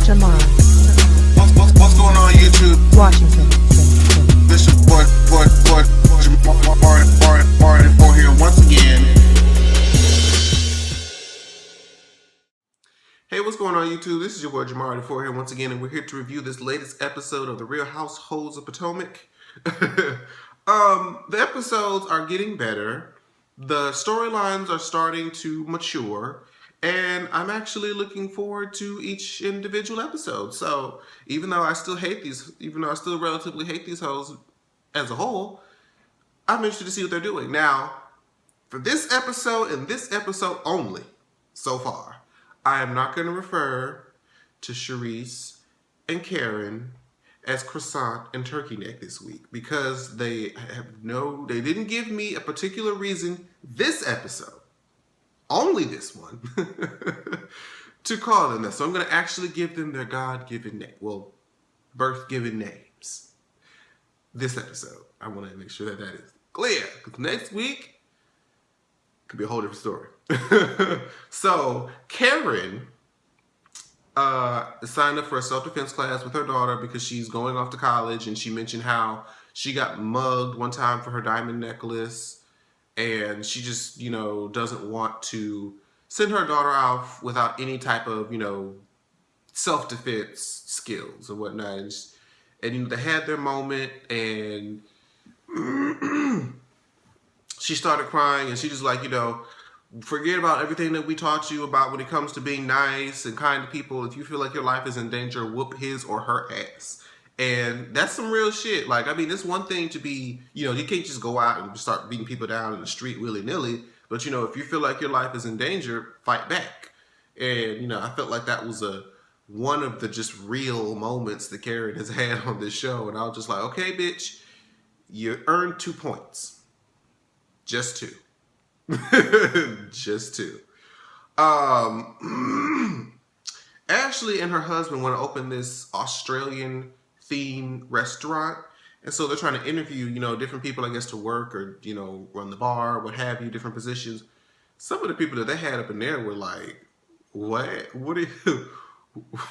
Jamar. What's going on YouTube? Washington. This is Martin for here once again. Hey, what's going on YouTube? This is your boy Jamar for here once again, and we're here to review this latest episode of the Real Housewives of Potomac. The episodes are getting better. The storylines are starting to mature. And I'm actually looking forward to each individual episode. So even though I still relatively hate these hoes as a whole, I'm interested to see what they're doing. Now, for this episode and this episode only, so far, I am not going to refer to Sharice and Karen as croissant and turkey neck this week because they didn't give me a particular reason this episode, only this one, to call them that. So I'm going to actually give them their God-given name, birth-given names. This episode, I want to make sure that is clear, because next week could be a whole different story. So Karen signed up for a self-defense class with her daughter because she's going off to college, and she mentioned how she got mugged one time for her diamond necklace. And she just, doesn't want to send her daughter off without any type of, self-defense skills or whatnot. And they had their moment, and she started crying, and she just like, forget about everything that we taught you about when it comes to being nice and kind to people. If you feel like your life is in danger, whoop his or her ass. And that's some real shit. It's one thing to be, you can't just go out and just start beating people down in the street willy-nilly. But, if you feel like your life is in danger, fight back. And, I felt like that was one of the just real moments that Karen has had on this show. And I was just like, okay, bitch, you earned 2 points. Just 2. Just 2. Ashley and her husband want to open this Australian themed restaurant, and so they're trying to interview different people, I guess, to work or run the bar, what have you, different positions. Some of the people that they had up in there were like, what are you?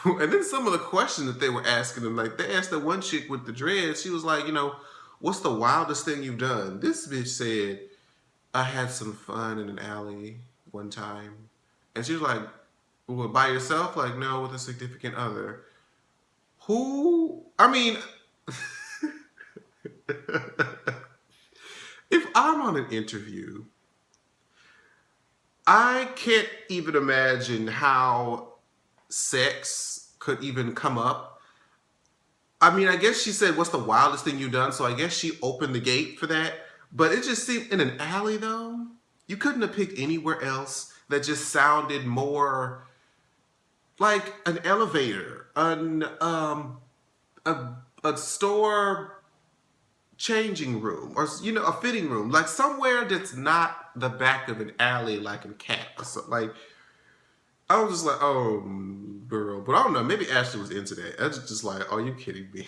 And then some of the questions that they were asking them, like they asked that one chick with the dreads, she was like, what's the wildest thing you've done? This bitch said, I had some fun in an alley one time. And she was like, well, by yourself? Like, no, with a significant other. If I'm on an interview, I can't even imagine how sex could even come up. I guess she said, what's the wildest thing you've done? So I guess she opened the gate for that. But it just seemed, in an alley though, you couldn't have picked anywhere else that just sounded more like an elevator, a store changing room, or a fitting room, like somewhere that's not the back of an alley, like in Cat or something. Like, I was just like, oh, girl. But I don't know, maybe Ashley was into that. I was just like, are you kidding me?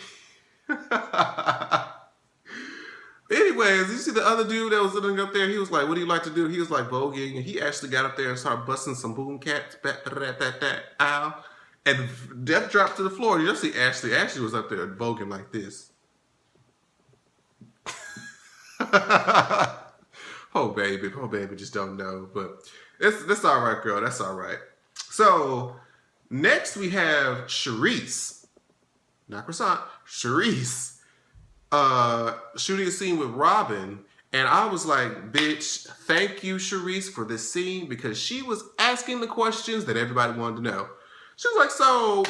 Anyways, you see the other dude that was sitting up there, he was like, what do you like to do? He was like voguing, and he actually got up there and started busting some boom cats, ow, and death dropped to the floor. You just see Ashley. Ashley was up there voguing like this. Oh baby, just don't know. But that's all right, girl. That's all right. So next we have Sharice, not croissant, Sharice. Shooting a scene with Robin, and I was like, bitch, thank you, Sharice, for this scene, because she was asking the questions that everybody wanted to know. She was like, so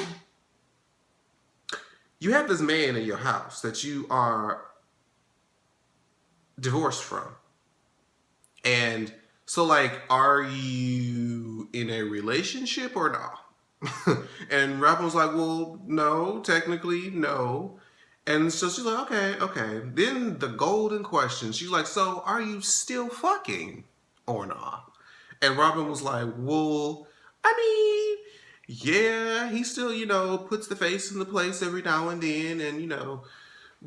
you have this man in your house that you are divorced from, and so like, are you in a relationship or not? And Robin was like, well, no, technically, no. And so she's like, okay. Then the golden question, she's like, so are you still fucking or not? And Robin was like, well, yeah, he still, puts the face in the place every now and then. And,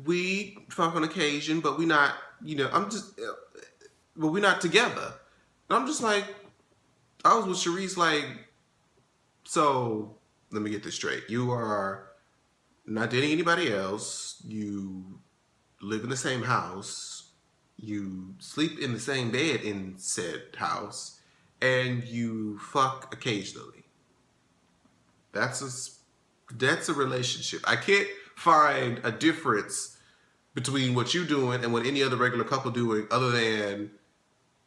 we fuck on occasion, but we not, but we're not together. And I'm just like, I was with Sharice like, so let me get this straight. You are not dating anybody else. You live in the same house. You sleep in the same bed in said house, and you fuck occasionally. That's a relationship. I can't find a difference between what you doing and what any other regular couple doing, other than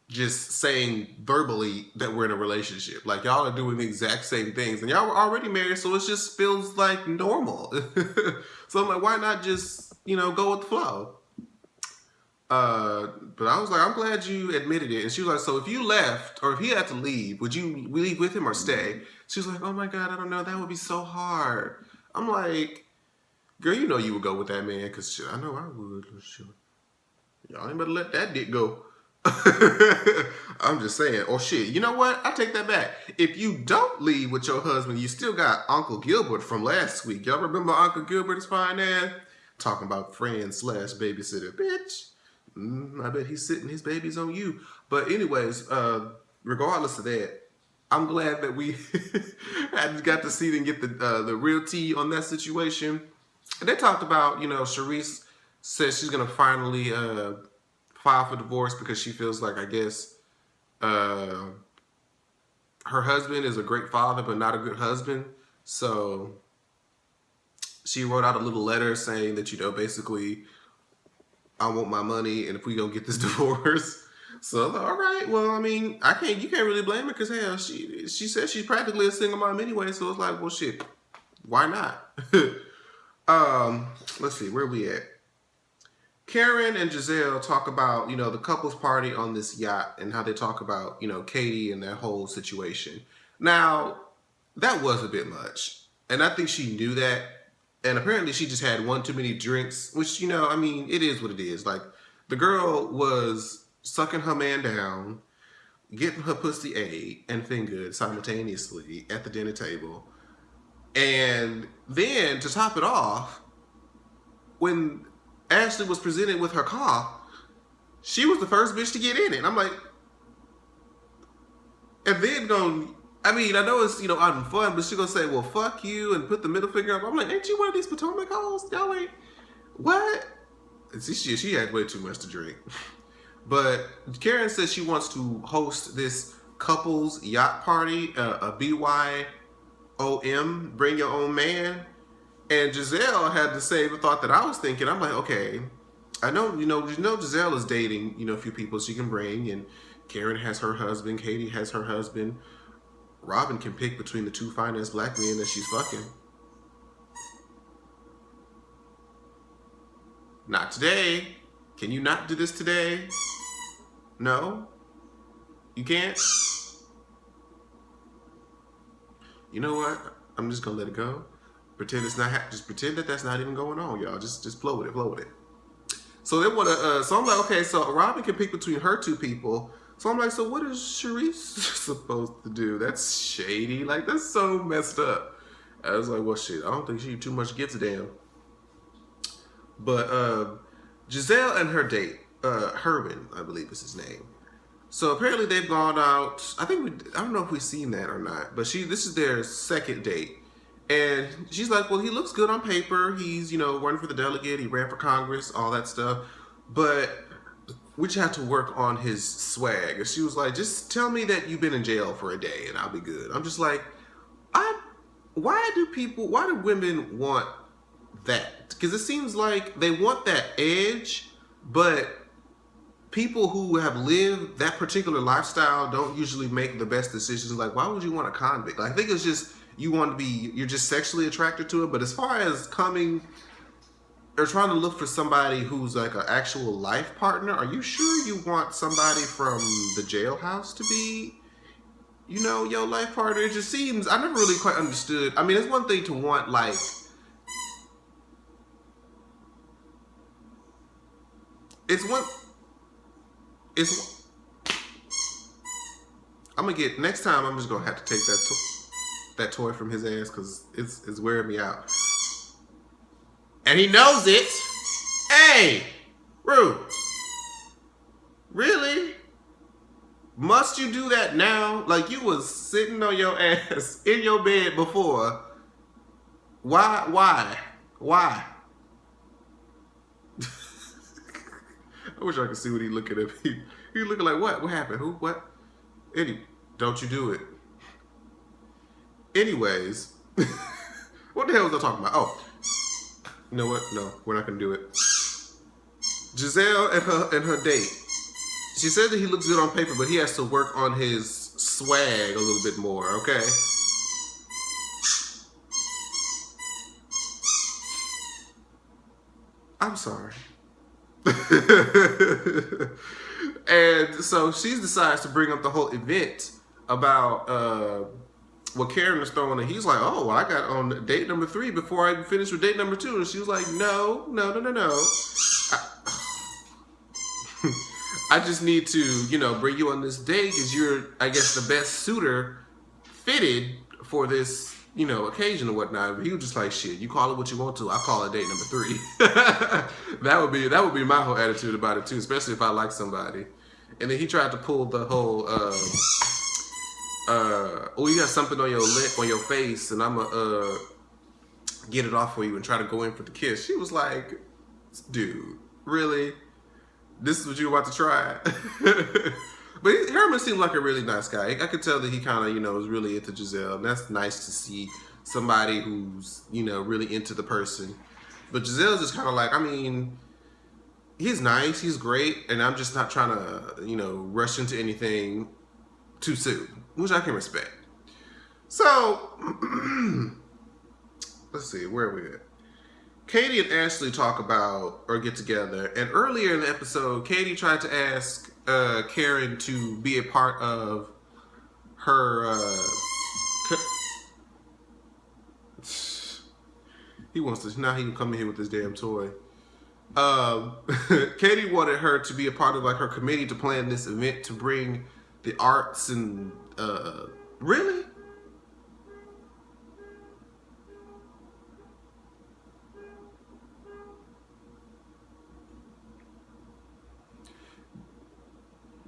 just saying verbally that we're in a relationship. Like, y'all are doing the exact same things, and y'all were already married, so it just feels like normal. So I'm like, why not just go with the flow? But I was like, I'm glad you admitted it. And she was like, so if you left, or if he had to leave, would you leave with him or stay? She was like, oh my God, I don't know. That would be so hard. I'm like, girl, you know you would go with that man, because I know I would. Sure. Y'all ain't better let that dick go. I'm just saying. Or shit, you know what? I take that back. If you don't leave with your husband, you still got Uncle Gilbert from last week. Y'all remember Uncle Gilbert's fine ass? Talking about friend / babysitter. Bitch. I bet he's sitting his babies on you. But anyways, regardless of that, I'm glad that we got to see and get the real tea on that situation. And they talked about, Sharice says she's going to finally file for divorce because she feels like, I guess, her husband is a great father but not a good husband. So she wrote out a little letter saying that, basically, I want my money, and if we gonna get this divorce. So I'm like, all right, well, I mean, you can't really blame her, because hell, she said she's practically a single mom anyway, so it's like, well, shit, why not? Let's see, where we at? Karen and Jazelle talk about, the couples party on this yacht, and how they talk about, Katie and that whole situation. Now, that was a bit much, and I think she knew that. And apparently she just had one too many drinks, which, I mean, it is what it is. Like, the girl was sucking her man down, getting her pussy ate and fingered simultaneously at the dinner table. And then, to top it off, when Ashley was presented with her car, she was the first bitch to get in it. And I'm like, and then I know it's, out in fun, but she gonna say, well, fuck you, and put the middle finger up. I'm like, ain't you one of these Potomac hoes? Y'all ain't, what? And see, she had way too much to drink. But Karen says she wants to host this couples yacht party, a BYOM, bring your own man. And Jazelle had the same thought that I was thinking. I'm like, okay, I know, Jazelle is dating, a few people she can bring, and Karen has her husband, Katie has her husband. Robin can pick between the two finest black men that she's fucking. Not today. Can you not do this today? No? You can't? You know what? I'm just gonna let it go. Pretend it's not. Just pretend that that's not even going on, y'all. Just flow with it. Flow with it. So they want to. So I'm like, okay. So Robin can pick between her two people. So I'm like, so what is Sharice supposed to do? That's shady. Like, that's so messed up. I was like, well, shit, I don't think she too much gives a damn. But Jazelle and her date, Herman, I believe is his name. So apparently they've gone out. I don't know if we've seen that or not. But this is their second date. And she's like, well, he looks good on paper. He's, running for the delegate. He ran for Congress, all that stuff. But we just have to work on his swag. And she was like, just tell me that you've been in jail for a day and I'll be good. I'm just like, why do women want that? Because it seems like they want that edge, but people who have lived that particular lifestyle don't usually make the best decisions. Like, why would you want a convict? Like, I think it's just, you're just sexually attracted to it. But as far as coming or trying to look for somebody who's like an actual life partner, are you sure you want somebody from the jailhouse to be, your life partner? It just seems, I never really quite understood. I mean, it's one thing to want, like, I'm gonna get, next time I'm just gonna have to take that toy from his ass, because it's wearing me out. And he knows it. Hey, Rue. Really? Must you do that now? Like, you was sitting on your ass in your bed before, Why? I wish I could see what he looking at. He looking like what? What happened? Who? What? Don't you do it. Anyways, what the hell was I talking about? Oh, you know what? No, we're not gonna do it. Jazelle and her date. She said that he looks good on paper, but he has to work on his swag a little bit more. Okay. I'm sorry. And so she decides to bring up the whole event about what Karen was throwing, and he's like, "Oh, well, I got on date number 3 before I even finished with date number 2," and she was like, "No. I just need to, bring you on this date because you're, I guess, the best suitor fitted for this, occasion or whatnot." But he was just like, "Shit, you call it what you want to. I call it date number 3." That would be my whole attitude about it too, especially if I like somebody. And then he tried to pull the whole, "Oh, you got something on your lip, on your face, and I'm gonna get it off for you and try to go in for the kiss." She was like, "Dude, really? This is what you were about to try?" But Herman seemed like a really nice guy. I could tell that he kind of, was really into Jazelle. And that's nice to see somebody who's, really into the person. But Giselle's just kind of like, he's nice, he's great, and I'm just not trying to, rush into anything too soon, which I can respect. So, let's see, where are we at? Katie and Ashley talk about or get together, and earlier in the episode, Katie tried to ask Karen to be a part of her. He wants to now. He can come in here with this damn toy. Katie wanted her to be a part of her committee to plan this event to bring the arts and really.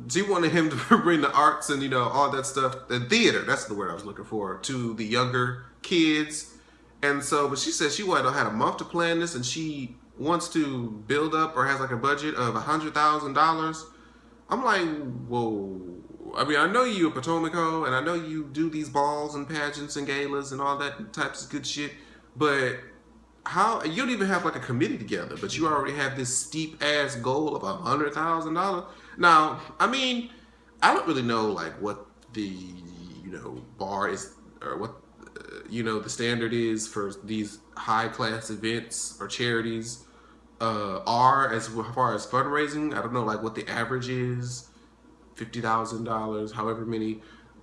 She wanted him to bring the arts and all that stuff, the theater. That's the word I was looking for, to the younger kids. And so, but she said she had a month to plan this, and she wants to build up or has a budget of $100,000. I'm like, whoa. I know you a Potomac hoe, and I know you do these balls and pageants and galas and all that types of good shit, but how you don't even have a committee together, but you already have this steep ass goal of $100,000. Now, I don't really know what the bar is or what the standard is for these high class events or charities are as far as fundraising. I don't know what the average is, $50,000, however many.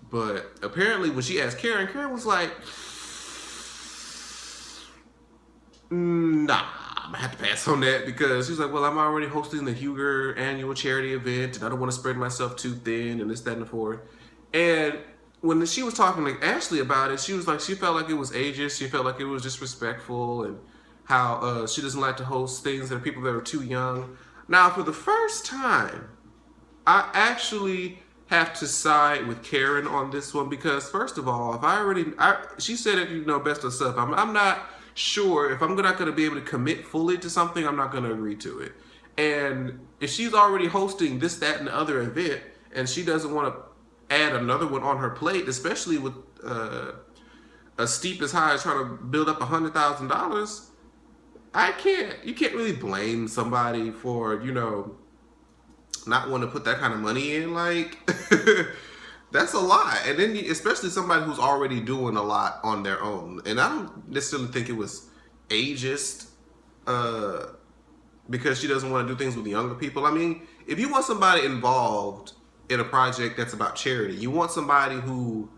But apparently, when she asked Karen was like, "Nah, I'm gonna have to pass on that," because she's like, "Well, I'm already hosting the Huger annual charity event, and I don't want to spread myself too thin, and this, that, and the fourth." And when she was talking to Ashley about it, she was like, she felt like it was ageist. She felt like it was disrespectful, and how she doesn't like to host things that are people that are too young. Now, for the first time, I actually have to side with Karen on this one because, first of all, she said it, best of stuff. I'm not sure if I'm not going to be able to commit fully to something. I'm not going to agree to it. And if she's already hosting this, that, and the other event, and she doesn't want to add another one on her plate, especially with a steep as high as trying to build up $100,000, you can't really blame somebody for, not want to put that kind of money in. That's a lot. And then especially somebody who's already doing a lot on their own. And I don't necessarily think it was ageist because she doesn't want to do things with the younger people. If you want somebody involved in a project that's about charity, you want somebody who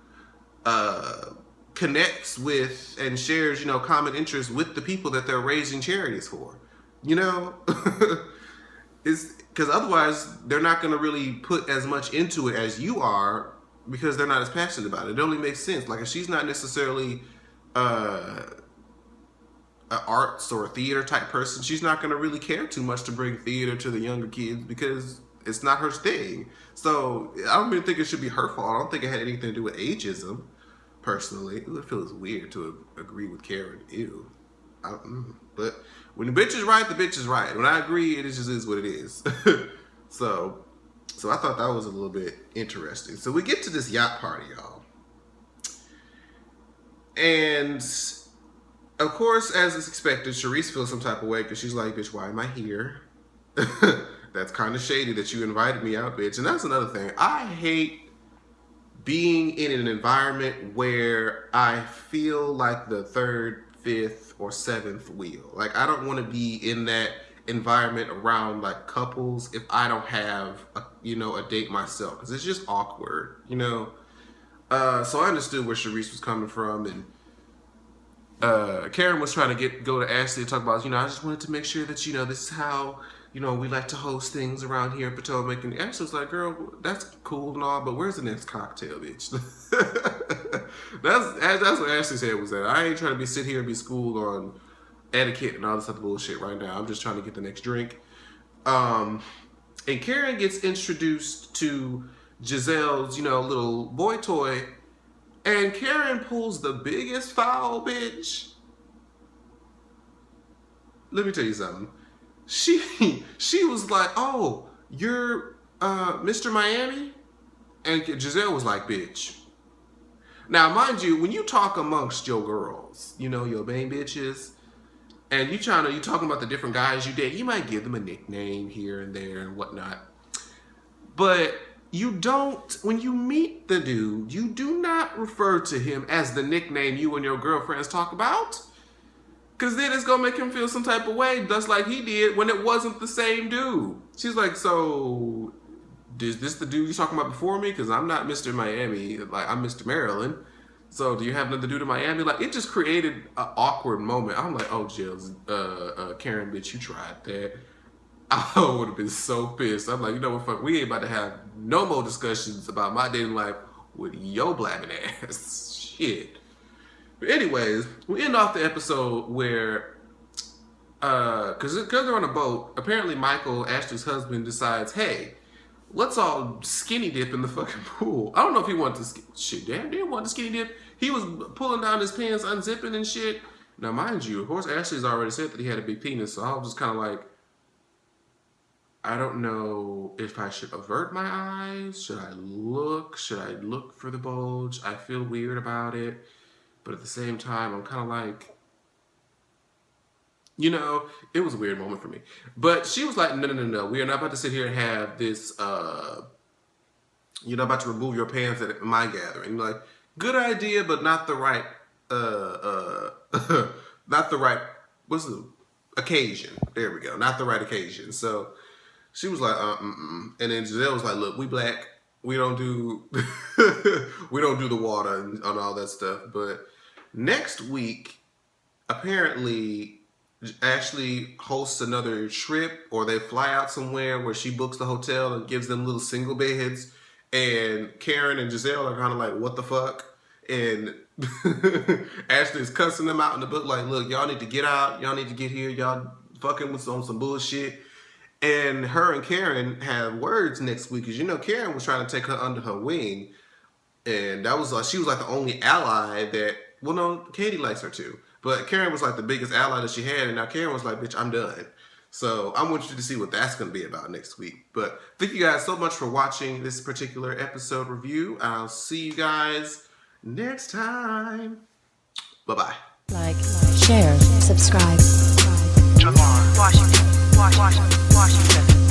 connects with and shares, common interests with the people that they're raising charities for. It's because otherwise they're not going to really put as much into it as you are because they're not as passionate about it. It only makes sense. If she's not necessarily an arts or a theater type person, she's not going to really care too much to bring theater to the younger kids because it's not her thing. So I don't really think it should be her fault. I don't think it had anything to do with ageism. personally. Ooh, it feels weird to agree with Karen. Ew. But when the bitch is right, the bitch is right. When I agree, it just is what it is. So I thought that was a little bit interesting. So we get to this yacht party, y'all. And of course, as is expected, Sharice feels some type of way because she's like, bitch, why am I here? That's kind of shady that you invited me out, bitch. And that's another thing. I hate being in an environment where I feel like the third, fifth, or seventh wheel. Like, I don't want to be in that environment around like couples if I don't have a date myself, because it's just awkward, so I understood where Sharice was coming from, and Karen was trying to go to Ashley to talk about, I just wanted to make sure that this is how we like to host things around here in Potomac. And Ashley was like, girl, that's cool and all, but where's the next cocktail, bitch? that's what Ashley said, was that I ain't trying to sit here and be schooled on etiquette and all this other bullshit right now. I'm just trying to get the next drink. And Karen gets introduced to Jazelle's, little boy toy, and Karen pulls the biggest foul, bitch. Let me tell you something. She was like, oh, you're Mr. Miami? And Jazelle was like, bitch. Now, mind you, when you talk amongst your girls, your main bitches, and you talking about the different guys you date, you might give them a nickname here and there and whatnot. But you don't, when you meet the dude, you do not refer to him as the nickname you and your girlfriends talk about. Because then it's going to make him feel some type of way, just like he did when it wasn't the same dude. She's like, so, is this the dude you're talking about before me? Because I'm not Mr. Miami. Like, I'm Mr. Maryland. So, do you have another dude in Miami? Like, it just created an awkward moment. I'm like, oh, Jill, Karen, bitch, you tried that. I would have been so pissed. I'm like, you know what, fuck, we ain't about to have no more discussions about my dating life with your blabbing ass. Shit. But anyways, we end off the episode where, because they're on a boat, apparently Michael, Ashley's husband, decides, hey, let's all skinny dip in the fucking pool. I don't know if he wanted to, shit, damn, didn't want to skinny dip. He was pulling down his pants, unzipping and shit. Now, mind you, of course, Ashley's already said that he had a big penis, so I was just kind of like, I don't know if I should avert my eyes. Should I look? Should I look for the bulge? I feel weird about it. But at the same time, I'm kind of like, it was a weird moment for me. But she was like, no. We are not about to sit here and have this, you're not about to remove your pants at my gathering. Like, good idea, but not the right, not the right, what's the occasion? There we go. Not the right occasion. So she was like, And then Jazelle was like, look, we black. We don't do, we don't do the water and all that stuff. But next week, apparently, Ashley hosts another trip, or they fly out somewhere where she books the hotel and gives them little single beds. And Karen and Jazelle are kind of like, what the fuck? And Ashley's cussing them out in the book like, look, y'all need to get out. Y'all need to get here. Y'all fucking with some bullshit. And her and Karen have words next week, because Karen was trying to take her under her wing, and that was like, she was like the only ally that, well, no, Katie likes her too, but Karen was like the biggest ally that she had, and now Karen was like, bitch, I'm done. So I want you to see what that's going to be about next week. But thank you guys so much for watching this particular episode review. I'll see you guys next time. Bye-bye. Like, share, subscribe. Washington.